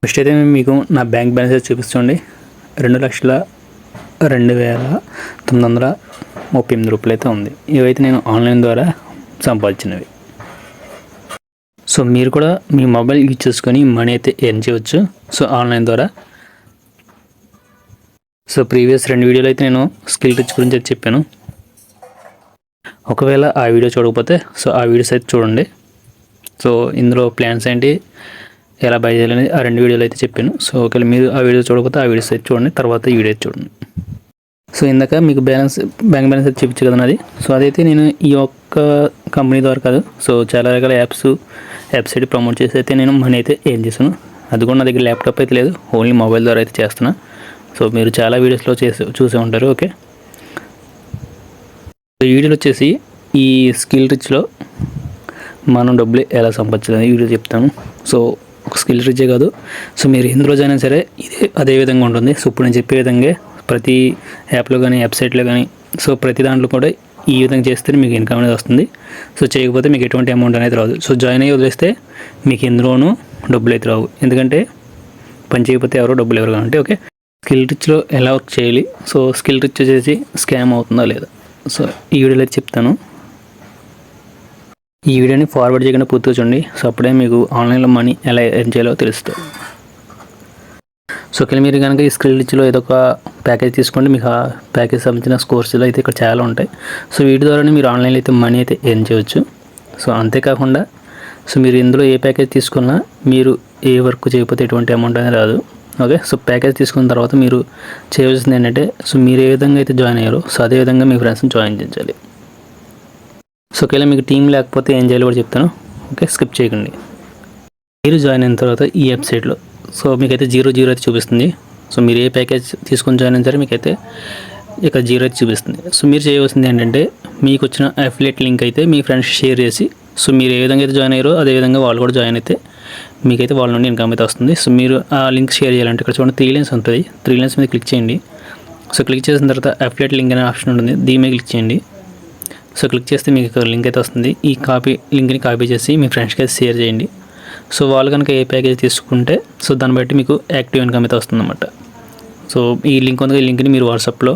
First అయితే మీకు నా బ్యాంక్ బ్యాలెన్స్ చూపిస్తుంది. 2,02,938 రూపాయలు అయితే ఉంది. ఇవైతే నేను ఆన్లైన్ ద్వారా సంపాదించినవి. సో మీరు కూడా మీ మొబైల్ యూజ్ చేసుకొని మనీ అయితే ఎర్న్ చేయవచ్చు సో ఆన్లైన్ ద్వారా. సో ప్రీవియస్ 2 వీడియోలు అయితే నేను స్కిల్ రిచ్ గురించి అయితే చెప్పాను. ఒకవేళ ఆ వీడియో చూడకపోతే సో ఆ వీడియోస్ అయితే చూడండి. సో ఇందులో ప్లాన్స్ ఏంటి, ఎలా బై చేయాలనేది ఆ 2 వీడియోలు అయితే చెప్పాను. సో ఒకవేళ మీరు ఆ వీడియో చూడకపోతే ఆ వీడియోస్ అయితే చూడండి, తర్వాత ఈ వీడియో చూడండి. సో ఇందాక మీకు బ్యాంక్ బ్యాలెన్స్ అయితే చూపించు కదా నాది. సో అదైతే నేను ఈ ఒక్క కంపెనీ ద్వారా కాదు, సో చాలా రకాల వెబ్సైట్ ప్రమోట్ చేసి అయితే నేను మనీ అయితే ఏం చేశాను. అది కూడా నా దగ్గర ల్యాప్టాప్ అయితే లేదు, ఓన్లీ మొబైల్ ద్వారా అయితే చేస్తున్నా. సో మీరు చాలా వీడియోస్లో చూసే ఉంటారు. ఓకే, ఈ వీడియోలో వచ్చేసి ఈ స్కిల్ రిచ్లో మనం డబ్బులు ఎలా సంపాదించాలని వీడియో చెప్తాను. సో ఒక స్కిల్ రిచ్చే కాదు, సో మీరు ఎన్ని రోజైనా సరే అదే విధంగా ఉంటుంది. సో ఇప్పుడు నేను చెప్పే విధంగా ప్రతి యాప్లో కానీ వెబ్సైట్లో కానీ సో ప్రతి దాంట్లో కూడా ఈ విధంగా చేస్తే మీకు ఇన్కమ్ అనేది వస్తుంది. సో చేయకపోతే మీకు ఎటువంటి అమౌంట్ అనేది రాదు. సో జాయిన్ అయ్యి వదిలేస్తే మీకు ఎందులోనూ డబ్బులు అయితే రావు, ఎందుకంటే పని చేయకపోతే ఎవరో డబ్బులు ఎవరు కాబట్టి. ఓకే, స్కిల్ రిచ్లో ఎలా వర్క్ చేయాలి, సో స్కిల్ రిచ్ వచ్చేసి స్కామ్ అవుతుందా లేదా, సో ఈ వీడియోలో అయితే చెప్తాను. ఈ వీడియోని ఫార్వర్డ్ చేయకుండా పూర్తిగా చూడండి. సో అప్పుడే మీకు ఆన్లైన్లో మనీ ఎలా ఎర్న్ చేయాలో తెలుస్తుంది. సో ఒకవేళ మీరు కనుక ఈ స్కిల్ రిచ్లో ఏదో ఒక ప్యాకేజ్ తీసుకోండి, మీకు ఆ ప్యాకేజ్ సంబంధించిన కోర్సులు అయితే ఇక్కడ చాలా ఉంటాయి. సో వీటి ద్వారానే మీరు ఆన్లైన్లో అయితే మనీ అయితే ఎర్న్ చేయవచ్చు. సో అంతేకాకుండా సో మీరు ఇందులో ఏ ప్యాకేజ్ తీసుకున్నా మీరు ఏ వర్క్ చేయకపోతే ఎటువంటి అమౌంట్ అనేది రాదు. ఓకే, సో ప్యాకేజ్ తీసుకున్న తర్వాత మీరు చేయవలసింది ఏంటంటే సో మీరు ఏ విధంగా అయితే జాయిన్ అయ్యారో సో అదే విధంగా మీ ఫ్రెండ్స్ని జాయిన్ చేయించాలి. సో ఒకవేళ మీకు టీం లేకపోతే ఏం చేయాలో కూడా చెప్తాను. ఓకే, స్కిప్ చేయకండి. మీరు జాయిన్ అయిన తర్వాత ఈ వెబ్సైట్లో సో మీకైతే 0 అయితే చూపిస్తుంది. సో మీరు ఏ ప్యాకేజ్ తీసుకొని జాయిన్ అయిన సరే మీకైతే ఇక్కడ 0 అయితే చూపిస్తుంది. సో మీరు చేయవలసింది ఏంటంటే మీకు వచ్చిన అఫిలియేట్ లింక్ అయితే మీ ఫ్రెండ్స్ షేర్ చేసి సో మీరు ఏ విధంగా అయితే జాయిన్ అయ్యారో అదేవిధంగా వాళ్ళు కూడా జాయిన్ అయితే మీకైతే వాళ్ళ నుండి ఇన్కమ్ అయితే వస్తుంది. సో మీరు ఆ లింక్ షేర్ చేయాలంటే ఇక్కడ చూడండి 3 లైన్స్ ఉంటుంది. 3 లైన్స్ మీద క్లిక్ చేయండి. సో క్లిక్ చేసిన తర్వాత అఫిలియేట్ లింక్ అనే ఆప్షన్ ఉంటుంది, దీని మీద క్లిక్ చేయండి. సో క్లిక్ చేస్తే మీకు ఇక్కడ లింక్ అయితే వస్తుంది. ఈ లింక్ని కాపీ చేసి మీ ఫ్రెండ్స్కి అయితే షేర్ చేయండి. సో వాళ్ళు కనుక ఏ ప్యాకేజ్ తీసుకుంటే సో దాన్ని బట్టి మీకు యాక్టివ్ ఇన్కమ్ అయితే వస్తుందన్నమాట. సో ఈ లింక్ ఉంది, ఈ లింక్ని మీరు వాట్సాప్లో,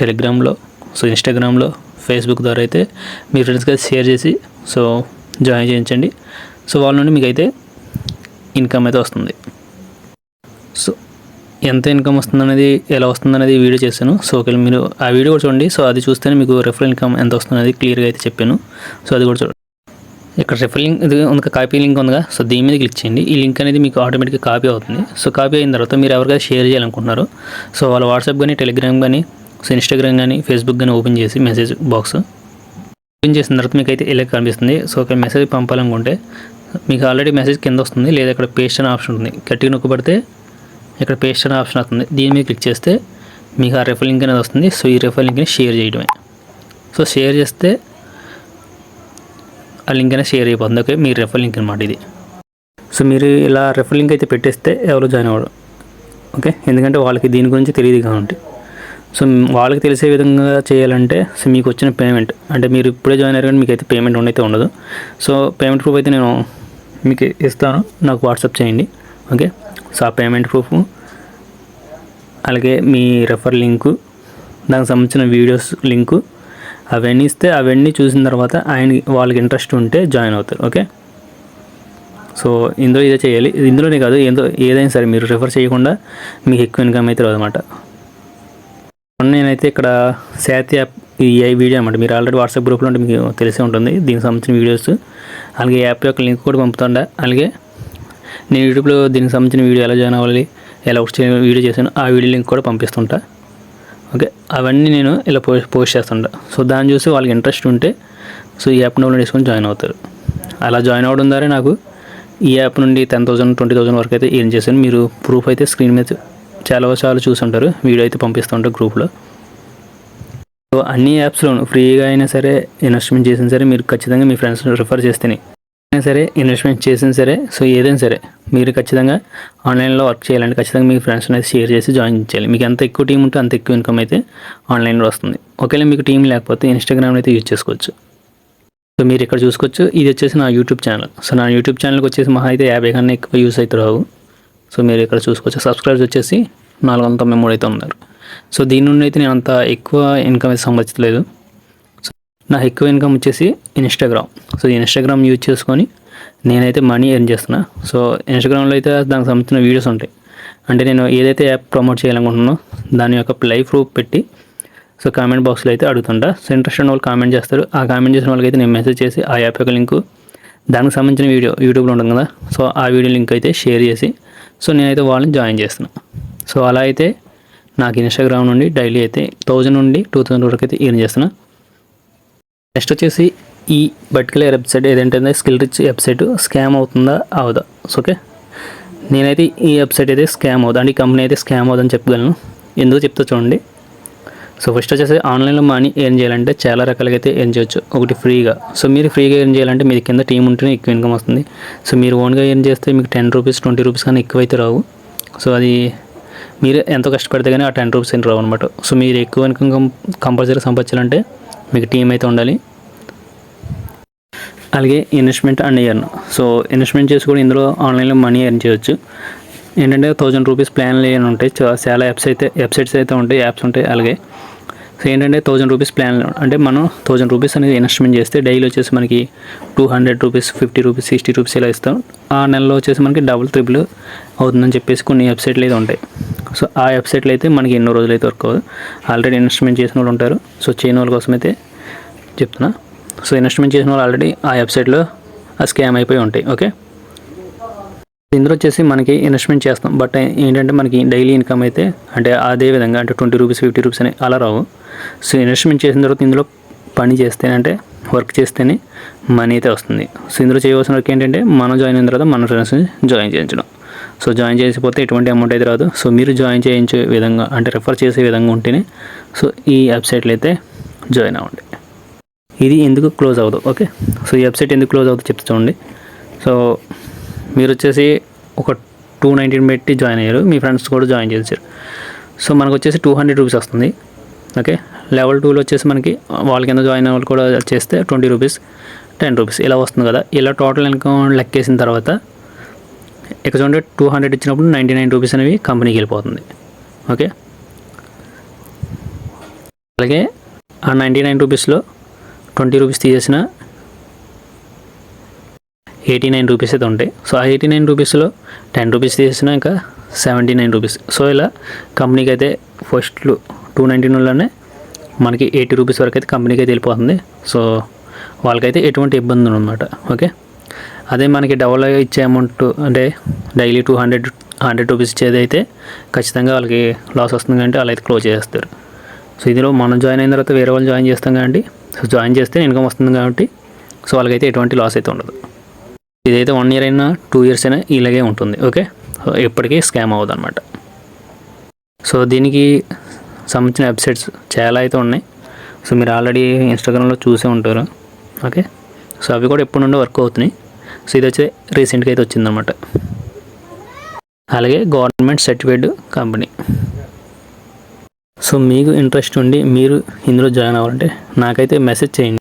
టెలిగ్రామ్లో, సో ఇన్స్టాగ్రామ్లో, ఫేస్బుక్ ద్వారా అయితే మీ ఫ్రెండ్స్కి అయితే షేర్ చేసి సో జాయిన్ చేయించండి. సో వాళ్ళ నుండి మీకు అయితే ఇన్కమ్ అయితే వస్తుంది. సో ఎంత ఇన్కమ్ వస్తుందనేది ఎలా వస్తుందనేది వీడియో చేశాను. సో ఒకవేళ మీరు ఆ వీడియో కూడా చూడండి. సో అది చూస్తేనే మీకు రెఫరల్ ఇన్కమ్ ఎంత వస్తుందనేది క్లియర్గా అయితే చెప్పాను. సో అది కూడా చూడండి. ఇక్కడ రెఫరల్ లింక్ ఇది ఉంది, కాపీ లింక్ ఉందిగా, సో దీని మీద క్లిక్ చేయండి. ఈ లింక్ అనేది మీకు ఆటోమేటిక్గా కాపీ అవుతుంది. సో కాపీ అయిన తర్వాత మీరు ఎవరికైనా షేర్ చేయాలనుకుంటున్నారో సో వాళ్ళ వాట్సాప్ కానీ, టెలిగ్రామ్ కానీ, సో ఇన్స్టాగ్రామ్ కానీ, ఫేస్బుక్ కానీ ఓపెన్ చేసి మెసేజ్ బాక్స్ ఓపెన్ చేసిన తర్వాత మీకు అయితే ఇలా కనిపిస్తుంది. సో ఒక మెసేజ్ పంపాలనుకుంటే మీకు ఆల్రెడీ మెసేజ్ కింద వస్తుంది, లేదా ఇక్కడ పేస్ట్ అనే ఆప్షన్ ఉంటుంది. గట్టిగా నొక్కబడితే ఇక్కడ పేస్ట్ అనే ఆప్షన్ వస్తుంది, దీని మీద క్లిక్ చేస్తే మీకు ఆ రెఫరల్ లింక్ అనేది వస్తుంది. సో ఈ రెఫరల్ లింక్ని షేర్ చేయడమే. సో షేర్ చేస్తే ఆ లింక్ అనేది షేర్ అయిపోతుంది. ఓకే, మీ రెఫరల్ లింక్ అనమాట ఇది. సో మీరు ఇలా రెఫరల్ లింక్ అయితే పెట్టేస్తే ఎవరు జాయిన్ అవ్వరు. ఓకే, ఎందుకంటే వాళ్ళకి దీని గురించి తెలియదు కాబట్టి. సో వాళ్ళకి తెలిసే విధంగా చేయాలంటే సో మీకు వచ్చిన పేమెంట్ అంటే మీరు ఇప్పుడే జాయిన్ అయ్యారు కానీ మీకు అయితే పేమెంట్ అయితే ఉండదు. సో పేమెంట్ ప్రూఫ్ అయితే నేను మీకు ఇస్తాను, నాకు వాట్సాప్ చేయండి. ఓకే, సో ఆ పేమెంట్ ప్రూఫ్ అలాగే మీ రెఫర్ లింకు, దానికి సంబంధించిన వీడియోస్ లింకు అవన్నీ ఇస్తే అవన్నీ చూసిన తర్వాత వాళ్ళకి ఇంట్రెస్ట్ ఉంటే జాయిన్ అవుతారు. ఓకే, సో ఇందులో ఇదే చేయాలి, ఇందులోనే కాదు ఏదైనా సరే మీరు రెఫర్ చేయకుండా మీకు ఎక్కువ ఇన్కమ్ అయితే రాదన్నమాట. నేనైతే ఇక్కడ శాతి యాప్ ఈ వీడియో అన్నమాట, మీరు ఆల్రెడీ వాట్సాప్ గ్రూప్లో ఉంటే మీకు తెలిసే ఉంటుంది దీనికి సంబంధించిన వీడియోస్, అలాగే యాప్ యొక్క లింక్ కూడా పంపుతుండే. అలాగే నేను యూట్యూబ్లో దీనికి సంబంధించిన వీడియో ఎలా జాయిన్ అవ్వాలి, ఎలా వీడియో చేశాను ఆ వీడియో లింక్ కూడా పంపిస్తుంటా. ఓకే, అవన్నీ నేను ఇలా పోస్ట్ చేస్తుంటా. సో దాన్ని చూసి వాళ్ళకి ఇంట్రెస్ట్ ఉంటే సో ఈ యాప్ డౌన్లోడ్ చేసుకొని జాయిన్ అవుతారు. అలా జాయిన్ అవ్వడం ద్వారా నాకు ఈ యాప్ నుండి 10,000 20,000 వరకు అయితే ఏం చేశాను. మీరు ప్రూఫ్ అయితే స్క్రీన్ మీద చాలా చూసుంటారు, వీడియో అయితే పంపిస్తుంటారు గ్రూప్లో. సో అన్ని యాప్స్లోనూ ఫ్రీగా అయినా సరే ఇన్వెస్ట్మెంట్ చేసినా సరే మీరు ఖచ్చితంగా మీ ఫ్రెండ్స్ రిఫర్ చేస్తేనే అయినా సరే ఇన్వెస్ట్మెంట్ చేసినా సరే సో ఏదైనా సరే మీరు ఖచ్చితంగా ఆన్లైన్లో వర్క్ చేయాలంటే ఖచ్చితంగా మీ ఫ్రెండ్స్ అనేది షేర్ చేసి జాయిన్ చేయాలి. మీకు ఎంత ఎక్కువ టీం ఉంటే అంత ఎక్కువ ఇన్కమ్ అయితే ఆన్లైన్లో వస్తుంది. ఒకవేళ మీకు టీం లేకపోతే ఇన్స్టాగ్రామ్ అయితే యూజ్ చేసుకోవచ్చు. సో మీరు ఇక్కడ చూసుకోవచ్చు, ఇది వచ్చేసి నా యూట్యూబ్ ఛానల్. సో నా యూట్యూబ్ ఛానల్కి వచ్చేసి మహా అయితే 50 కన్నా ఎక్కువ యూస్ అయితే రావు. సో మీరు ఇక్కడ చూసుకోవచ్చు. సబ్స్క్రైబర్స్ వచ్చేసి 493 అయితే ఉన్నారు. సో దీని నుండి అయితే నేను అంత ఎక్కువ ఇన్కమ్ అయితే సంపాదించలేదు. సో నా ఎక్కువ ఇన్కమ్ వచ్చేసి ఇన్స్టాగ్రామ్. సో ఇన్స్టాగ్రామ్ యూజ్ చేసుకొని నేనైతే మనీ ఎర్న్ చేస్తున్నా. సో ఇన్స్టాగ్రామ్లో అయితే దానికి సంబంధించిన వీడియోస్ ఉంటాయి. అంటే నేను ఏదైతే యాప్ ప్రమోట్ చేయాలనుకుంటున్నానో దాని యొక్క లైవ్ ప్రూఫ్ పెట్టి సో కామెంట్ బాక్స్లో అయితే అడుగుతుంటా. సో ఇంట్రెస్ట్ ఉన్న వాళ్ళు కామెంట్ చేస్తారు. ఆ కామెంట్ చేసిన వాళ్ళకి అయితే నేను మెసేజ్ చేసి ఆ యాప్ యొక్క లింకు, దానికి సంబంధించిన వీడియో యూట్యూబ్లో ఉంటుంది కదా, సో ఆ వీడియో లింక్ అయితే షేర్ చేసి సో నేనైతే వాళ్ళని జాయిన్ చేస్తున్నాను. సో అలా అయితే నాకు ఇన్స్టాగ్రామ్ నుండి డైలీ అయితే 1000 నుండి 2000 వరకు అయితే ఎర్న్ చేస్తున్నా. నెక్స్ట్ వచ్చేసి ఈ పర్టికులర్ వెబ్సైట్ ఏదంటే స్కిల్ రిచ్ వెబ్సైట్ స్కామ్ అవుతుందా అవదా. సో ఓకే, నేనైతే ఈ వెబ్సైట్ అయితే స్కామ్ అవుతుంది అంటే ఈ కంపెనీ అయితే స్కామ్ అవుతుందని చెప్పగలను. ఎందుకు చెప్తా చూడండి. సో ఫస్ట్ వచ్చేసి ఆన్లైన్లో మనీ ఎర్న్ చేయాలంటే చాలా రకాలుగా అయితే ఎర్న్ చేయొచ్చు. ఒకటి ఫ్రీగా. సో మీరు ఫ్రీగా ఎర్న్ చేయాలంటే మీ కింద టీం ఉంటేనే ఎక్కువ ఇన్కమ్ వస్తుంది. సో మీరు ఓన్గా ఎర్న్ చేస్తే మీకు 10 రూపీస్ 20 రూపీస్ కానీ ఎక్కువ అయితే రావు. సో అది మీరు ఎంతో కష్టపడితే కానీ ఆ 10 రూపీస్ అని రావు అనమాట. సో మీరు ఎక్కువ ఇన్కమ్ కంపల్సరీ సంపాదించాలంటే మీకు టీం అయితే ఉండాలి. అలాగే investment and earn. So investment చేసి కూడా ఇందులో ఆన్లైన్లో మనీ ఎర్న్ చేయొచ్చు. ఏంటంటే 1000 రూపీస్ ప్లాన్లు ఏమైనా ఉంటాయి, చాలా వెబ్సైట్స్ అయితే ఉంటాయి, యాప్స్ ఉంటాయి. అలాగే సో ఏంటంటే 1000 రూపీస్ ప్లాన్ అంటే మనం 1000 రూపీస్ అనేది ఇన్వెస్ట్మెంట్ చేస్తే డైలీ వచ్చేసి మనకి 200 రూపీస్ 50 రూపీస్ 60 రూపీస్ ఇలా ఇస్తాం. ఆ నెలలో వచ్చేసి మనకి డబుల్ ట్రిపుల్ అవుతుందని చెప్పేసి కొన్ని వెబ్సైట్లు అయితే ఉంటాయి. సో ఆ వెబ్సైట్లు అయితే మనకి ఎన్నో రోజులు అయితే వర్క్ అవ్వదు. ఆల్రెడీ ఇన్వెస్ట్మెంట్ చేసిన వాళ్ళు ఉంటారు. సో చేయని వాళ్ళ కోసం అయితే చెప్తున్నా. సో ఇన్వెస్ట్మెంట్ చేసిన వాళ్ళు ఆల్రెడీ ఆ వెబ్సైట్లో ఆ స్కామ్ అయిపోయి ఉంటాయి. ఓకే, ఇందులో వచ్చేసి మనకి ఇన్వెస్ట్మెంట్ చేస్తాం, బట్ ఏంటంటే మనకి డైలీ ఇన్కమ్ అయితే అంటే అదే విధంగా అంటే 20 రూపీస్ 50 రూపీస్ అని అలా రావు. సో ఇన్వెస్ట్మెంట్ చేసిన తర్వాత ఇందులో పని చేస్తేనే అంటే వర్క్ చేస్తేనే మనీ అయితే వస్తుంది. సో ఇందులో చేయవలసిన వర్క్ ఏంటంటే మనం జాయిన్ అయిన తర్వాత మన ఫ్రెండ్స్ని జాయిన్ చేయించడం. సో జాయిన్ చేసిపోతే ఎటువంటి అమౌంట్ అయితే రాదు. సో మీరు జాయిన్ చేయించే విధంగా అంటే రెఫర్ చేసే విధంగా ఉంటేనే సో ఈ వెబ్సైట్లో అయితే జాయిన్ అవ్వండి. ఇది ఎందుకు క్లోజ్ అవ్వదు. ఓకే, సో ఈ వెబ్సైట్ ఎందుకు క్లోజ్ అవుతుందో చెప్తా చూడండి. సో మీరు వచ్చేసి ఒక 219 పెట్టి జాయిన్ అయ్యారు, మీ ఫ్రెండ్స్ కూడా జాయిన్ చేశారు. సో మనకు వచ్చేసి 200 రూపీస్ వస్తుంది. ఓకే, లెవెల్ 2లో వచ్చేసి మనకి వాళ్ళ కింద జాయిన్ అయిన వాళ్ళు కూడా చేస్తే 20 రూపీస్ 10 రూపీస్ ఇలా వస్తుంది కదా. ఇలా టోటల్ ఇన్కమ్ లెక్కేసిన తర్వాత ఇక్కడ చూడండి 200 ఇచ్చినప్పుడు 99 రూపీస్ అనేవి కంపెనీకి వెళ్ళిపోతుంది. ఓకే, అలాగే ఆ 99 రూపీస్లో 20 రూపీస్ తీసేసిన 89 రూపీస్ అయితే ఉంటాయి. సో ఆ 89 రూపీస్లో 10 రూపీస్ తీసేసిన ఇంకా 79 రూపీస్. సో ఇలా కంపెనీకి అయితే ఫస్ట్ 219లోనే మనకి 80 రూపీస్ వరకు అయితే కంపెనీకి అయితే వెళ్ళిపోతుంది. సో వాళ్ళకైతే ఎటువంటి ఇబ్బంది ఉండదన్నమాట. ఓకే, అదే మనకి డబల్ ఇచ్చే అమౌంట్ అంటే డైలీ 100 రూపీస్ ఇచ్చేది అయితే ఖచ్చితంగా వాళ్ళకి లాస్ వస్తుంది కాబట్టి వాళ్ళు అయితే క్లోజ్ చేస్తారు. సో ఇందులో మనం జాయిన్ అయిన తర్వాత వేరే వాళ్ళు జాయిన్ చేస్తాం కాబట్టి సో జాయిన్ చేస్తే ఇన్కమ్ వస్తుంది కాబట్టి సో వాళ్ళకైతే ఎటువంటి లాస్ అయితే ఉండదు. ఇదైతే 1 ఇయర్ అయినా 2 ఇయర్స్ అయినా ఇలాగే ఉంటుంది. ఓకే, ఎప్పటికీ స్కామ్ అవ్వదు అనమాట. సో దీనికి సంబంధించిన వెబ్సైట్స్ చాలా అయితే ఉన్నాయి. సో మీరు ఆల్రెడీ ఇన్స్టాగ్రామ్లో చూసే ఉంటారు. ఓకే, సో అవి కూడా ఎప్పటి నుండో వర్క్ అవుతున్నాయి. సో ఇది వచ్చి రీసెంట్గా అయితే వచ్చిందనమాట. అలాగే గవర్నమెంట్ సర్టిఫైడ్ కంపెనీ. సో మీకు ఇంట్రెస్ట్ ఉండి మీరు ఇందులో జాయిన్ అవ్వాలంటే నాకైతే మెసేజ్ చేయండి.